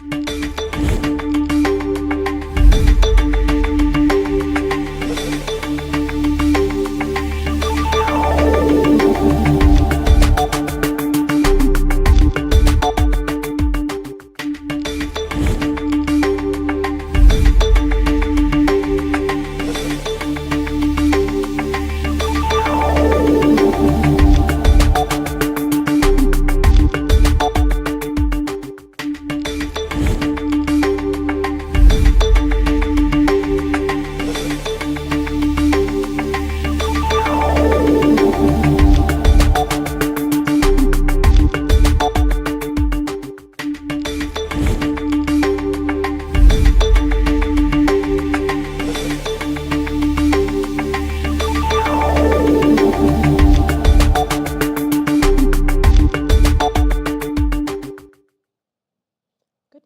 Good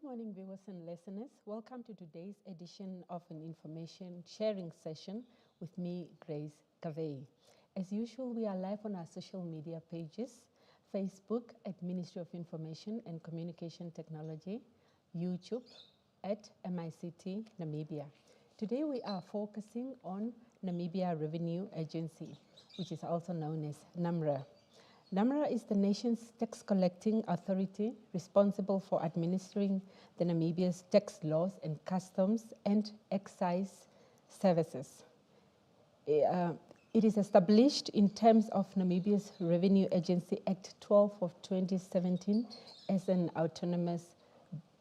morning, viewers and listeners. Welcome to today's edition of an information sharing session with me, Grace Kavei. As usual, we are live on our social media pages, Facebook at Ministry of Information and Communication Technology, YouTube at MICT Namibia. Today we are focusing on Namibia Revenue Agency, which is also known as NAMRA. NAMRA is the nation's tax collecting authority responsible for administering the Namibia's tax laws and customs and excise services. It is established in terms of Namibia's Revenue Agency Act 12 of 2017 as an autonomous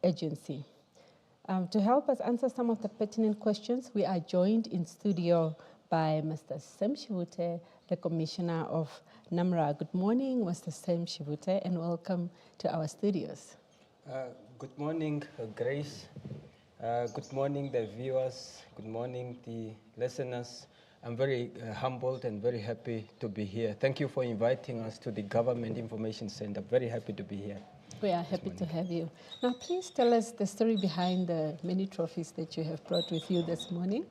agency. To help us answer some of the pertinent questions, we are joined in studio by Mr. Sam Shivute, the Commissioner of NAMRA. Good morning, Mr. Sam Shivute, and welcome to our studios. Good morning, Grace. Good morning, the viewers. Good morning, the listeners. I'm very humbled and very happy to be here. Thank you for inviting us to the Government Information Center. Very happy to be here. We are happy to have you. Now, please tell us the story behind the many trophies that you have brought with you this morning.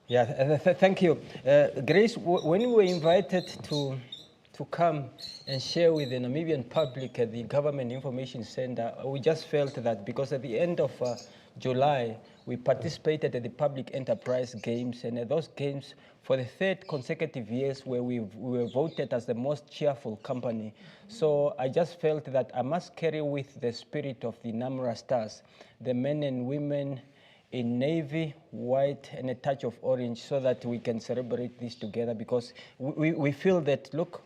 Yeah, thank you. Grace, when we were invited to come and share with the Namibian public at the Government Information Center, we just felt that because at the end of July, we participated at the Public Enterprise Games, and at those games, for the third consecutive years, where we were voted as the most cheerful company. So I just felt that I must carry with the spirit of the NAMRA stars, the men and women in navy, white, and a touch of orange, so that we can celebrate this together, because we feel that, look,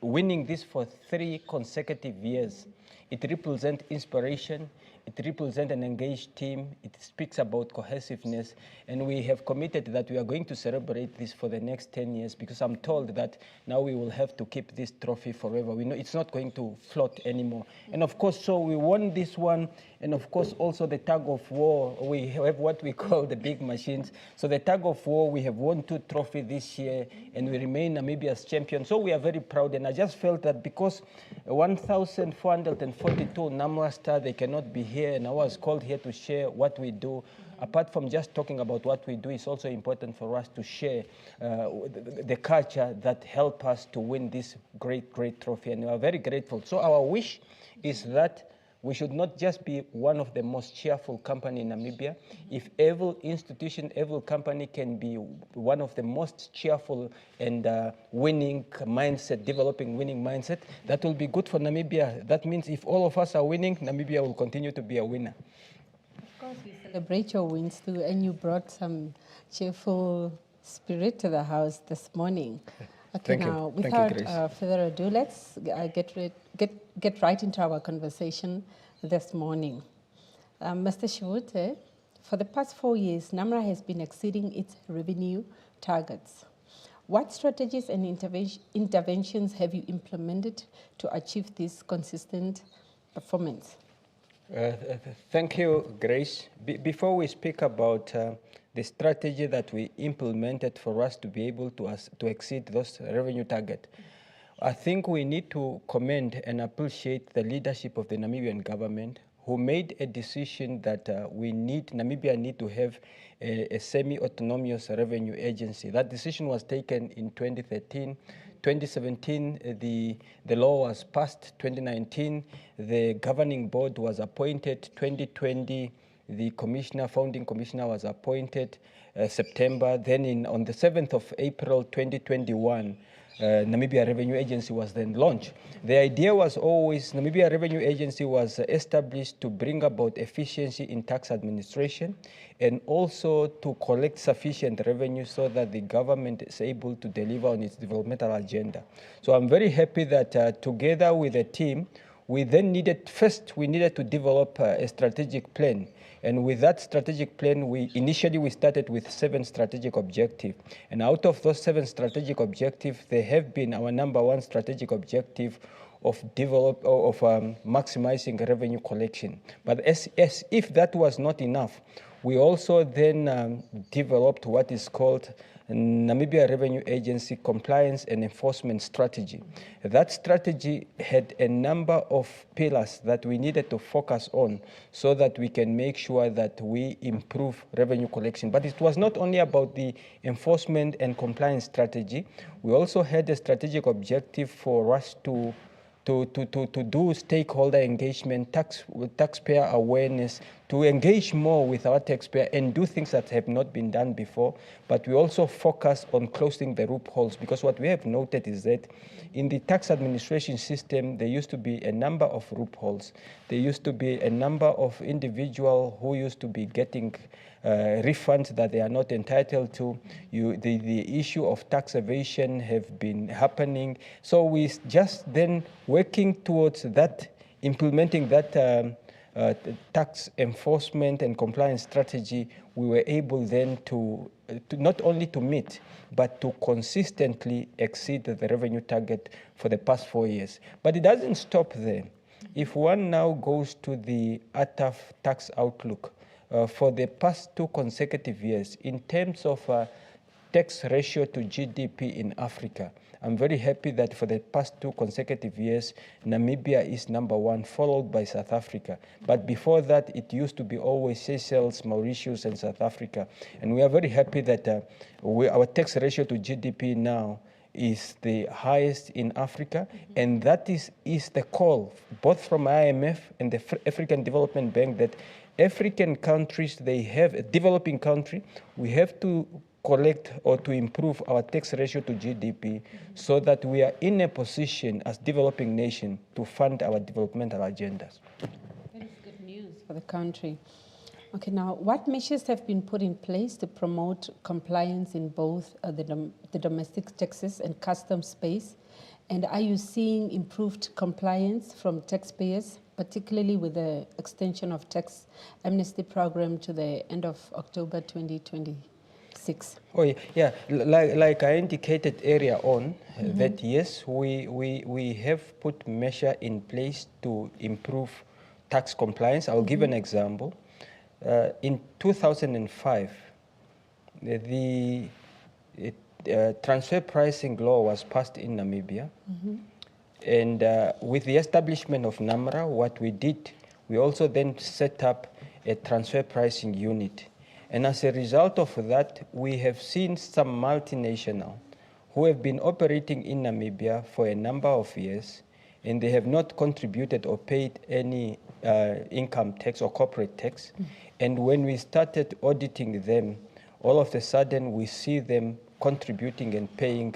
winning this for 3 consecutive years, it represents inspiration, it represents an engaged team, it speaks about cohesiveness, and we have committed that we are going to celebrate this for the next 10 years, because I'm told that now we will have to keep this trophy forever. We know it's not going to float anymore. And of course, so we won this one, and of course also the tug of war, we have what we call the big machines. So the tug of war, we have won 2 trophies this year, and we remain Namibia's champion. So we are very proud, and I just felt that because 1,442 NAMRA stars, they cannot be here, and I was called here to share what we do. Apart from just talking about what we do, it's also important for us to share the culture that helped us to win this great trophy, and we are very grateful. So our wish is that we should not just be one of the most cheerful company in Namibia. If every institution, every company can be one of the most cheerful and winning mindset, developing winning mindset, that will be good for Namibia. That means if all of us are winning, Namibia will continue to be a winner. Of course, we celebrate your wins too, and you brought some cheerful spirit to the house this morning. Okay, now, without further ado, let's get right into our conversation this morning. Mr. Shivute, for the past 4 years, NAMRA has been exceeding its revenue targets. What strategies and interventions have you implemented to achieve this consistent performance? Thank you, Grace. Before we speak about the strategy that we implemented for us to be able to exceed those revenue targets, I think we need to commend and appreciate the leadership of the Namibian government, who made a decision that Namibia need to have a semi-autonomous revenue agency. That decision was taken in 2013. 2017, the law was passed. 2019, the governing board was appointed. 2020, the founding commissioner was appointed. September. Then on the 7th of April 2021, Namibia Revenue Agency was then launched. The idea was always, Namibia Revenue Agency was established to bring about efficiency in tax administration and also to collect sufficient revenue so that the government is able to deliver on its developmental agenda. So I'm very happy that together with the team, we then needed to develop a strategic plan. And with that strategic plan, initially we started with 7 strategic objectives. And out of those 7 strategic objectives, they have been our number 1 strategic objective of maximizing revenue collection. But as if that was not enough, we also then developed what is called Namibia Revenue Agency Compliance and Enforcement Strategy. That strategy had a number of pillars that we needed to focus on so that we can make sure that we improve revenue collection. But it was not only about the enforcement and compliance strategy. We also had a strategic objective for us to do stakeholder engagement, taxpayer awareness, to engage more with our taxpayer and do things that have not been done before. But we also focus on closing the loopholes, because what we have noted is that in the tax administration system, there used to be a number of loopholes. There used to be a number of individuals who used to be getting refunds that they are not entitled to. The issue of tax evasion have been happening. So we just then working towards that, implementing that tax enforcement and compliance strategy, we were able then to not only to meet, but to consistently exceed the revenue target for the past 4 years. But it doesn't stop there. If one now goes to the ATAF tax outlook, for the past 2 consecutive years, in terms of tax ratio to GDP in Africa, I'm very happy that for the past 2 consecutive years, Namibia is number 1, followed by South Africa. But before that, it used to be always Seychelles, Mauritius, and South Africa. And we are very happy that our tax ratio to GDP now is the highest in Africa, and that is the call, both from IMF and the African Development Bank, that African countries, they have a developing country, we have to collect or to improve our tax ratio to GDP so that we are in a position as developing nation to fund our developmental agendas. That is good news for the country. Okay, now what measures have been put in place to promote compliance in both the domestic taxes and customs space? And are you seeing improved compliance from taxpayers, particularly with the extension of tax amnesty program to the end of October 2026? Oh yeah, like I indicated earlier on, that yes, we have put measure in place to improve tax compliance. I'll give an example. In 2005, the transfer pricing law was passed in Namibia. And with the establishment of NAMRA, what we did, we also then set up a transfer pricing unit. And as a result of that, we have seen some multinational who have been operating in Namibia for a number of years, and they have not contributed or paid any income tax or corporate tax. And when we started auditing them, all of a sudden we see them contributing and paying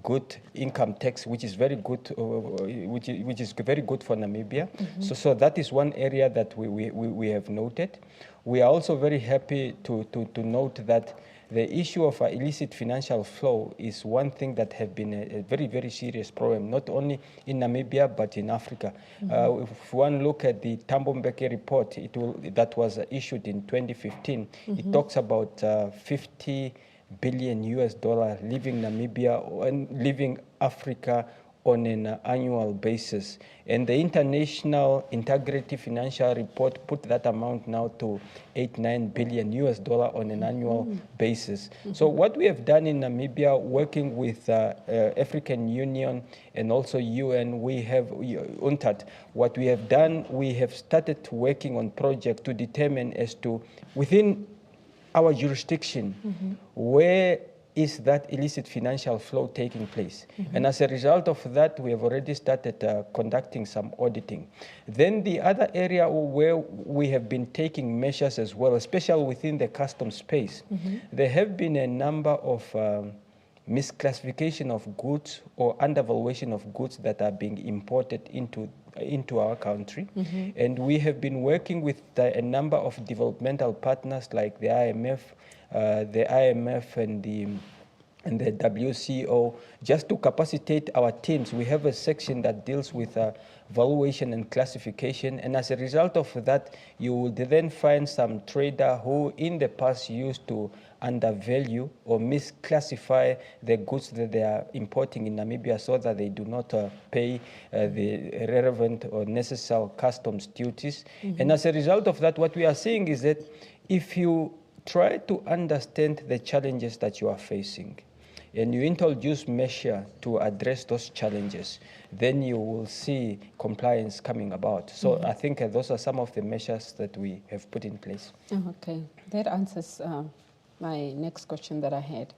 good income tax, which is very good, which is very good for Namibia. So that is one area that we have noted. We are also very happy to note that the issue of illicit financial flow is one thing that has been a very, very serious problem, not only in Namibia, but in Africa. If one look at the Thabo Mbeki report, that was issued in 2015, it talks about 50 billion US dollar leaving Namibia and leaving Africa on an annual basis. And the International Integrity Financial Report put that amount now to $8-9 billion on an annual basis. So what we have done in Namibia, working with African Union and also UN, we have UNTAD. What we have done, we have started working on projects to determine as to within our jurisdiction, where is that illicit financial flow taking place? And as a result of that, we have already started conducting some auditing. Then the other area where we have been taking measures as well, especially within the customs space, there have been a number of misclassification of goods or undervaluation of goods that are being imported into our country. And we have been working with a number of developmental partners like the IMF and the WCO, just to capacitate our teams. We have a section that deals with valuation and classification, and as a result of that, you will then find some trader who in the past used to undervalue or misclassify the goods that they are importing in Namibia so that they do not pay the relevant or necessary customs duties. And as a result of that, what we are seeing is that if you try to understand the challenges that you are facing and you introduce measures to address those challenges, then you will see compliance coming about. So I think those are some of the measures that we have put in place. Okay, that answers my next question that I had.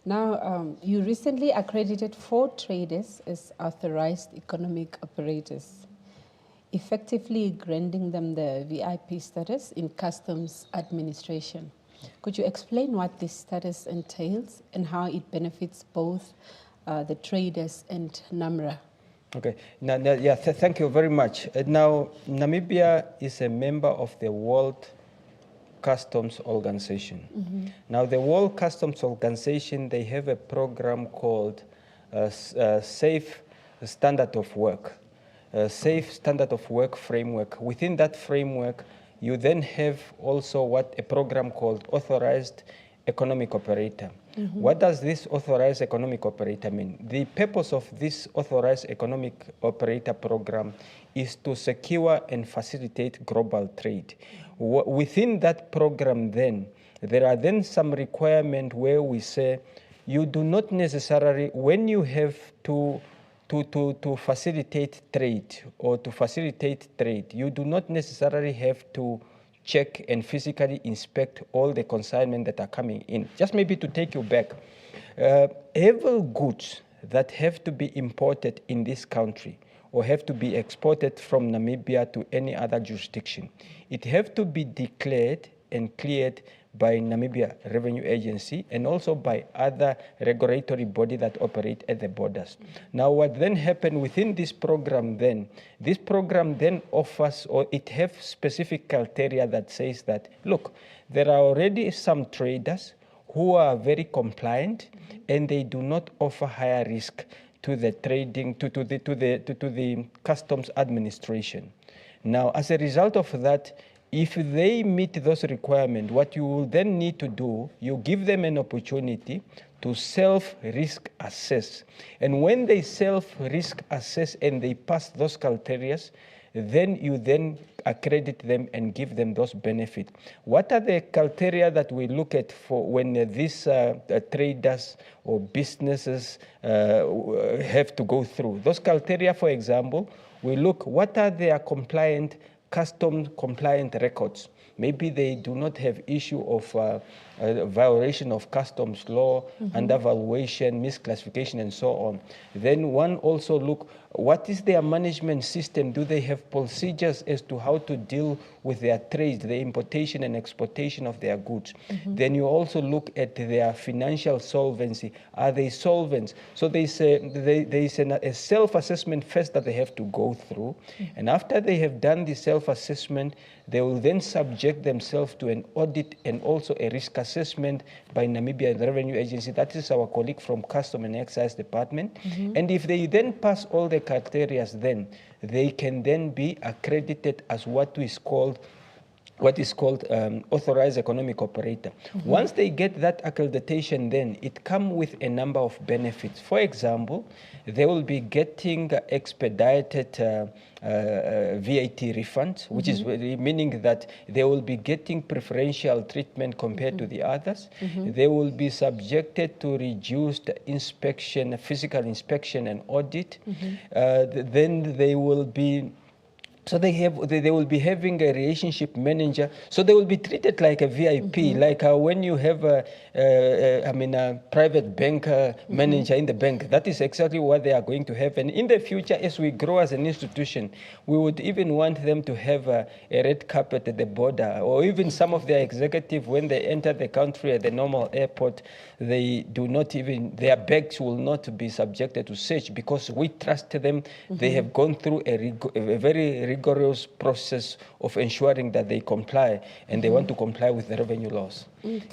Now, you recently accredited 4 traders as authorized economic operators, effectively granting them the VIP status in customs administration. Could you explain what this status entails and how it benefits both the traders and NAMRA? Okay. Thank you very much. Now, Namibia is a member of the World Customs Organization. Now, the World Customs Organization, they have a program called Safe Standard of Work, Safe Standard of Work framework. Within that framework, you then have also a program called Authorized Economic Operator. What does this Authorized Economic Operator mean? The purpose of this Authorized Economic Operator program is to secure and facilitate global trade. Within that program then, there are then some requirements where we say you do not necessarily, when you have to facilitate trade or to facilitate trade, you do not necessarily have to check and physically inspect all the consignments that are coming in. Just maybe to take you back, every goods that have to be imported in this country or have to be exported from Namibia to any other jurisdiction, it have to be declared and cleared by Namibia Revenue Agency and also by other regulatory body that operate at the borders. Now, what then happened within this program then offers, or it have specific criteria that says that, look, there are already some traders who are very compliant and they do not offer higher risk to the trading, to the customs administration. Now, as a result of that, if they meet those requirements, what you will then need to do, you give them an opportunity to self-risk assess. And when they self-risk assess and they pass those criteria, then you then accredit them and give them those benefits. What are the criteria that we look at for when these traders or businesses have to go through? Those criteria, for example, we look what are their custom compliant records. Maybe they do not have issue of violation of customs law, undervaluation, misclassification, and so on. Then one also look, what is their management system? Do they have procedures as to how to deal with their trade, the importation and exportation of their goods? Then you also look at their financial solvency. Are they solvent? So there is a self-assessment first that they have to go through. And after they have done the self-assessment, they will then subject themselves to an audit and also a risk assessment by Namibia Revenue Agency. That is our colleague from Custom and Excise Department. And if they then pass all the criteria, then they can then be accredited as what is called what is called authorized economic operator. Once they get that accreditation, then it comes with a number of benefits. For example, they will be getting expedited VAT refunds, which is really meaning that they will be getting preferential treatment compared to the others. They will be subjected to reduced inspection, physical inspection and audit. Then they will be So they will be having a relationship manager. So they will be treated like a VIP, like when you have a private banker manager in the bank. That is exactly what they are going to have. And in the future, as we grow as an institution, we would even want them to have a red carpet at the border, or even some of their executive, when they enter the country at the normal airport, they do not even, their bags will not be subjected to search because we trust them. They have gone through a very rigorous process of ensuring that they comply, and they want to comply with the revenue laws.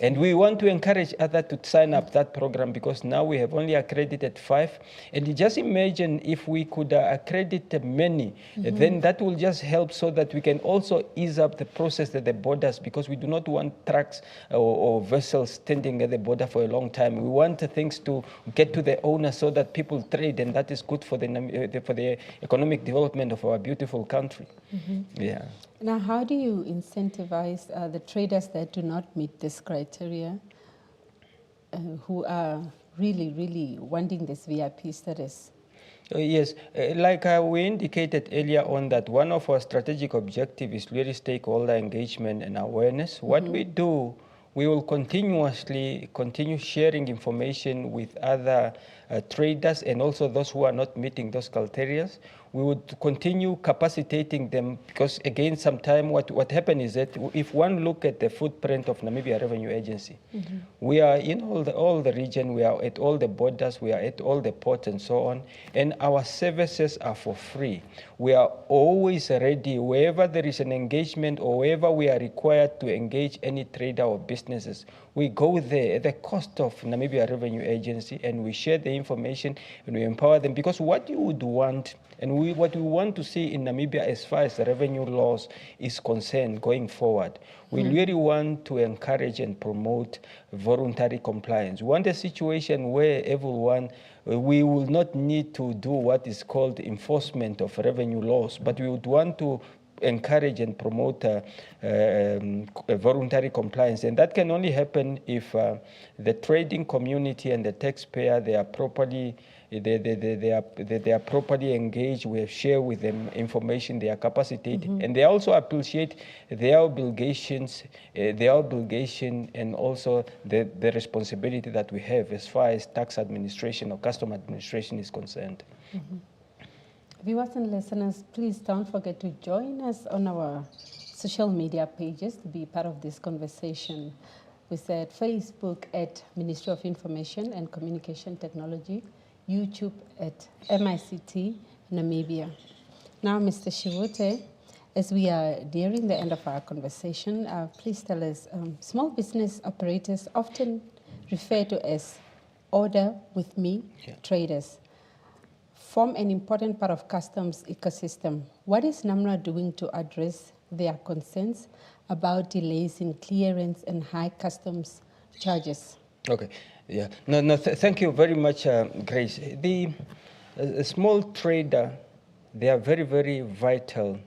And we want to encourage others to sign up that program, because now we have only accredited 5. And just imagine if we could accredit many, then that will just help so that we can also ease up the process at the borders, because we do not want trucks or vessels standing at the border for a long time. We want things to get to the owner so that people trade, and that is good for the economic development of our beautiful country. Yeah. Now, how do you incentivize the traders that do not meet this criteria, who are really, really wanting this VIP status? Yes, like we indicated earlier on, that one of our strategic objectives is really stakeholder engagement and awareness. What we do, we will continue sharing information with other traders and also those who are not meeting those criteria. We would continue capacitating them, because again, sometimes what happens is that if one look at the footprint of Namibia Revenue Agency, we are in all the region, we are at all the borders, we are at all the ports and so on, and our services are for free. We are always ready wherever there is an engagement or wherever we are required to engage any trader or businesses. We go there at the cost of Namibia Revenue Agency, and we share the information and we empower them, because what you would want, and what we want to see in Namibia as far as the revenue laws is concerned going forward, we really want to encourage and promote voluntary compliance. We want a situation where everyone, we will not need to do what is called enforcement of revenue laws, but we would want to encourage and promote voluntary compliance. And that can only happen if the trading community and the taxpayer, they are properly engaged. We have shared with them information, they are capacitated, and they also appreciate their obligations, and also the responsibility that we have as far as tax administration or custom administration is concerned. Viewers and listeners, please don't forget to join us on our social media pages to be part of this conversation. We said Facebook at Ministry of Information and Communication Technology, YouTube at MICT Namibia. Now, Mr. Shivute, as we are nearing the end of our conversation, please tell us, small business operators often refer to as order with me traders, form an important part of customs ecosystem. What is NAMRA doing to address their concerns about delays in clearance and high customs charges? Okay, yeah. Thank you very much, Grace. The small trader, they are very, very vital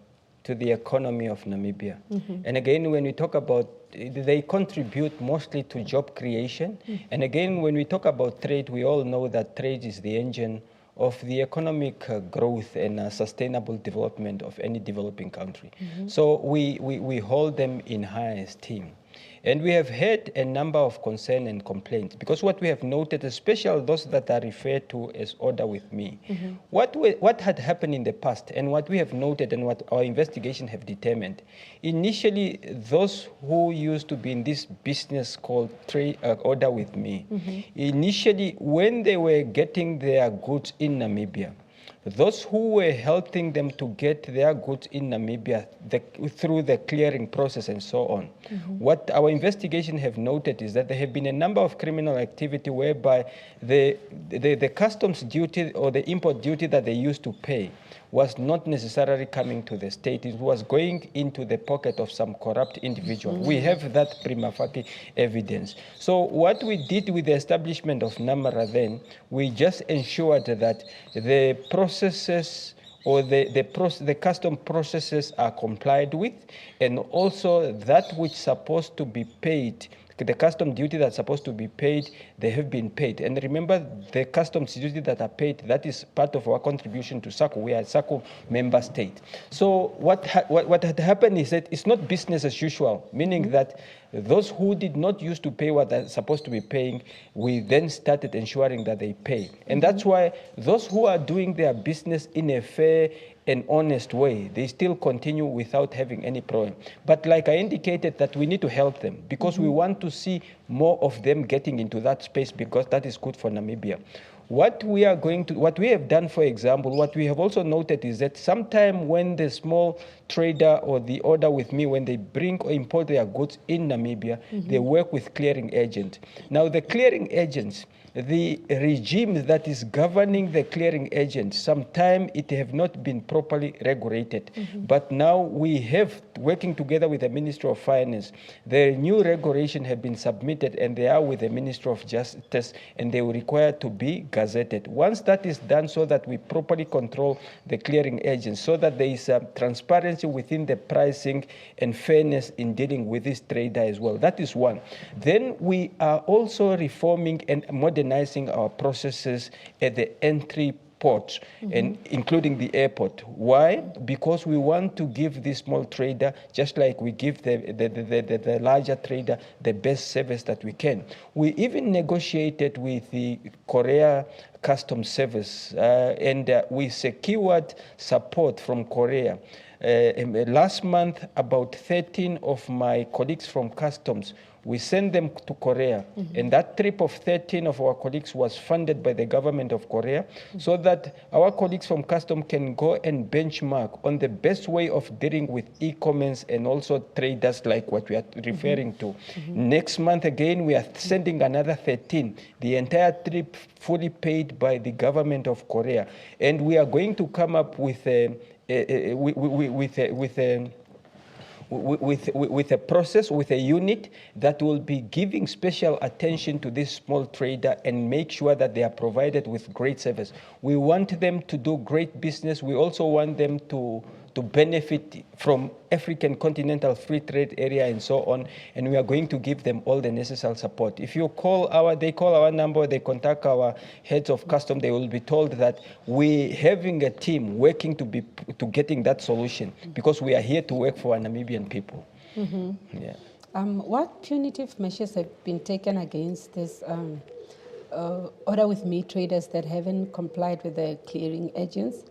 to the economy of Namibia. And again, when we talk about, they contribute mostly to job creation. And again, when we talk about trade, we all know that trade is the engine of the economic growth and sustainable development of any developing country. So we hold them in high esteem. And we have had a number of concerns and complaints, because what we have noted, especially those that are referred to as order with me, what had happened in the past and what we have noted and what our investigation have determined, initially those who used to be in this business called order with me, initially when they were getting their goods in Namibia, those who were helping them to get their goods in Namibia through the clearing process and so on. What our investigation have noted is that there have been a number of criminal activity whereby the customs duty or the import duty that they used to pay was not necessarily coming to the state. It was going into the pocket of some corrupt individual. We have that prima facie evidence. So what we did with the establishment of NAMRA then, we just ensured that the processes or the custom processes are complied with, and also that which is supposed to be paid, the custom duty that's supposed to be paid, they have been paid. And remember, the customs duty that are paid, that is part of our contribution to SACCO. We are a SACCO member state. So what had happened is that it's not business as usual, meaning that those who did not used to pay what they're supposed to be paying, we then started ensuring that they pay. And that's why those who are doing their business in a fair and honest way, they still continue without having any problem. But like I indicated, that we need to help them because we want to see more of them getting into that space because that is good for Namibia. What we have done, for example, what we have also noted is that sometime when the small trader or the order with me, when they bring or import their goods in Namibia, they work with clearing agents. Now the clearing agents, the regime that is governing the clearing agents, sometime it have not been properly regulated. But now we have, working together with the Ministry of Finance, the new regulation have been submitted and they are with the Ministry of Justice and they will require to be gazetted. Once that is done so that we properly control the clearing agents, so that there is transparency within the pricing and fairness in dealing with this trader as well. That is one. Then we are also reforming and modernizing our processes at the entry ports, and including the airport. Why? Because we want to give this small trader, just like we give the larger trader, the best service that we can. We even negotiated with the Korea Customs Service, and we secured support from Korea. Last month, about 13 of my colleagues from Customs, we sent them to Korea. And that trip of 13 of our colleagues was funded by the government of Korea, so that our colleagues from Customs can go and benchmark on the best way of dealing with e-commerce and also traders like what we are referring to. Next month again, we are sending another 13. The entire trip fully paid by the government of Korea. And we are going to come up with a process, with a unit that will be giving special attention to this small trader and make sure that they are provided with great service. We want them to do great business. We also want them to benefit from African continental free trade area and so on, and we are going to give them all the necessary support. If you they call our number, they contact our heads of custom, they will be told that we having a team working to getting that solution, because we are here to work for our Namibian people. Yeah. What punitive measures have been taken against this order with me traders that haven't complied with the clearing agents?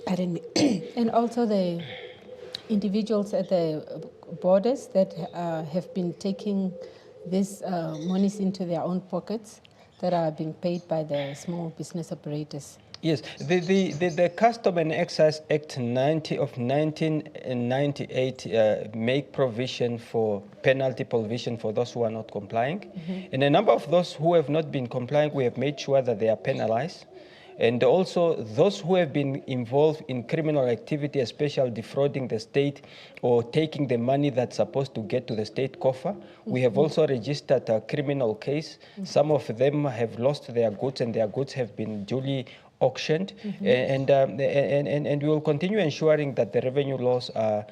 Pardon me. And also the individuals at the borders that have been taking these monies into their own pockets that are being paid by the small business operators? Yes, the Custom and Excise Act 90 of 1998 make provision for penalty provision for those who are not complying. And a number of those who have not been complying, we have made sure that they are penalized. And also those who have been involved in criminal activity, especially defrauding the state or taking the money that's supposed to get to the state coffer, we have also registered a criminal case. Some of them have lost their goods and their goods have been duly auctioned, and we will continue ensuring that the revenue laws are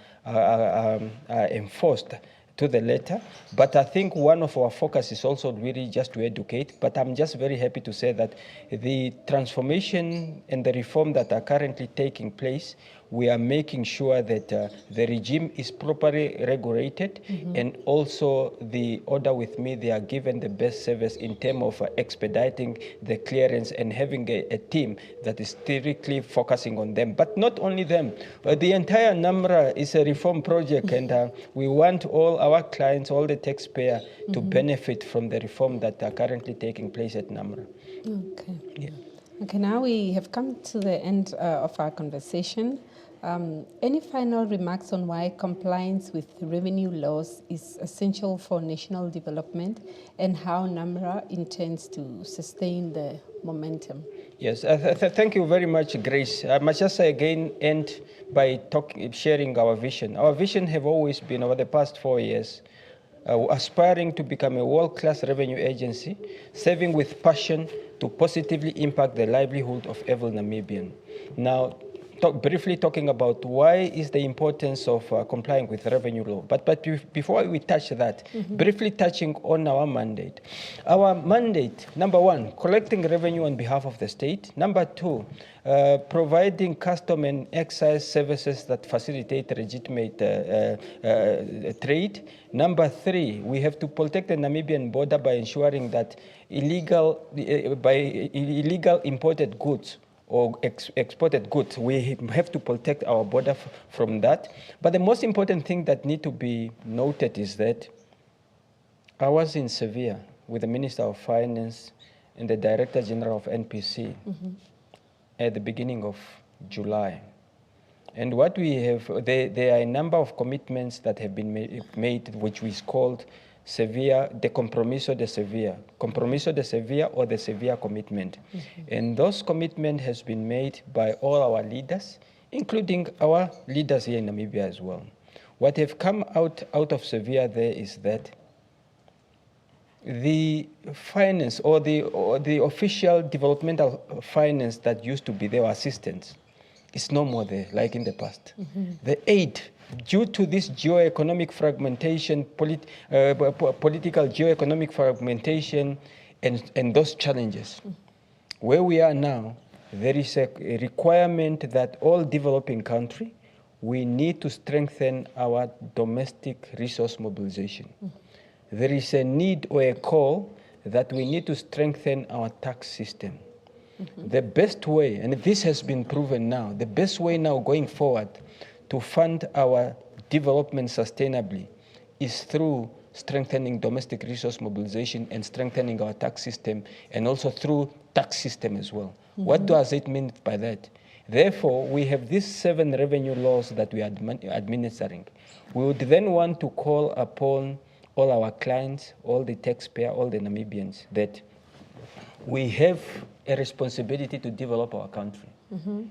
enforced to the letter. But I think one of our focus is also really just to educate. But I'm just very happy to say that the transformation and the reform that are currently taking place, we are making sure that the regime is properly regulated, and also the order with me, they are given the best service in terms of expediting the clearance and having a team that is strictly focusing on them. But not only them, the entire NAMRA is a reform project, and we want all our clients, all the taxpayers to benefit from the reform that are currently taking place at NAMRA. Okay. Yeah. Okay, now we have come to the end of our conversation. Any final remarks on why compliance with revenue laws is essential for national development and how NAMRA intends to sustain the momentum? Yes, thank you very much, Grace. I must just again end by sharing our vision. Our vision have always been, over the past 4 years, aspiring to become a world-class revenue agency, serving with passion to positively impact the livelihood of every Namibian. Now, briefly talking about why is the importance of complying with revenue law. But before we touch that, briefly touching on our mandate. Our mandate, number one, collecting revenue on behalf of the state. Number two, providing custom and excise services that facilitate legitimate trade. Number three, we have to protect the Namibian border by ensuring that illegal imported goods or exported goods, we have to protect our border from that. But the most important thing that need to be noted is that I was in Sevilla with the Minister of Finance and the Director General of NPC at the beginning of July. And what we have, there are a number of commitments that have been made, which is called Sevilla, the Compromiso de Sevilla, Compromiso de Sevilla or the Sevilla Commitment. And those commitment has been made by all our leaders, including our leaders here in Namibia as well. What have come out of Sevilla there is that the finance or the official developmental finance that used to be there, assistance, is no more there like in the past. The aid, due to this geo-economic fragmentation, political geo-economic fragmentation, and those challenges, where we are now, there is a requirement that all developing countries, we need to strengthen our domestic resource mobilization. There is a need or a call that we need to strengthen our tax system. The best way, and this has been proven now, the best way now going forward to fund our development sustainably is through strengthening domestic resource mobilization and strengthening our tax system, and also through tax system as well. What does it mean by that? Therefore, we have these 7 revenue laws that we are administering. We would then want to call upon all our clients, all the taxpayers, all the Namibians, that we have a responsibility to develop our country.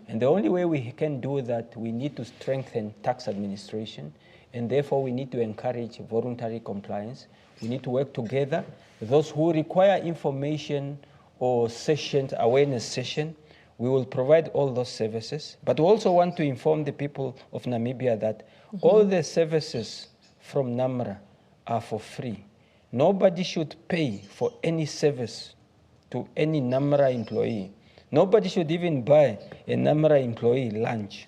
And the only way we can do that, we need to strengthen tax administration, and therefore we need to encourage voluntary compliance. We need to work together. Those who require information or sessions, awareness session, we will provide all those services. But we also want to inform the people of Namibia that all the services from NAMRA are for free. Nobody should pay for any service to any NAMRA employee. Nobody should even buy a NAMRA employee lunch.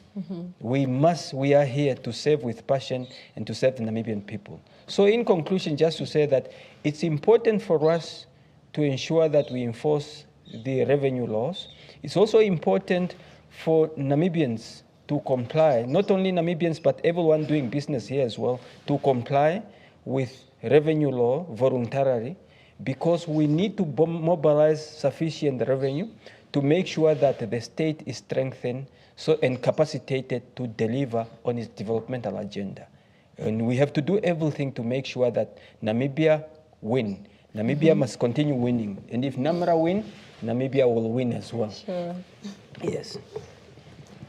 We are here to serve with passion and to serve the Namibian people. So in conclusion, just to say that it's important for us to ensure that we enforce the revenue laws. It's also important for Namibians to comply, not only Namibians, but everyone doing business here as well, to comply with revenue law voluntarily, because we need to mobilize sufficient revenue to make sure that the state is strengthened and capacitated to deliver on its developmental agenda. And we have to do everything to make sure that Namibia win. Namibia must continue winning. And if NAMRA win, Namibia will win as well. Sure. Yes.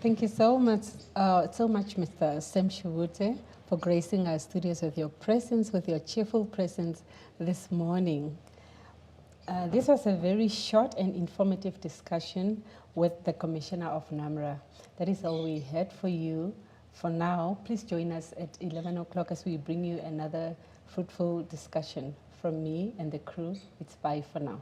Thank you so much, Mr. Sem Shivute, for gracing our studios with your presence, with your cheerful presence this morning. This was a very short and informative discussion with the Commissioner of NAMRA. That is all we had for you for now. Please join us at 11 o'clock as we bring you another fruitful discussion. From me and the crew, it's bye for now.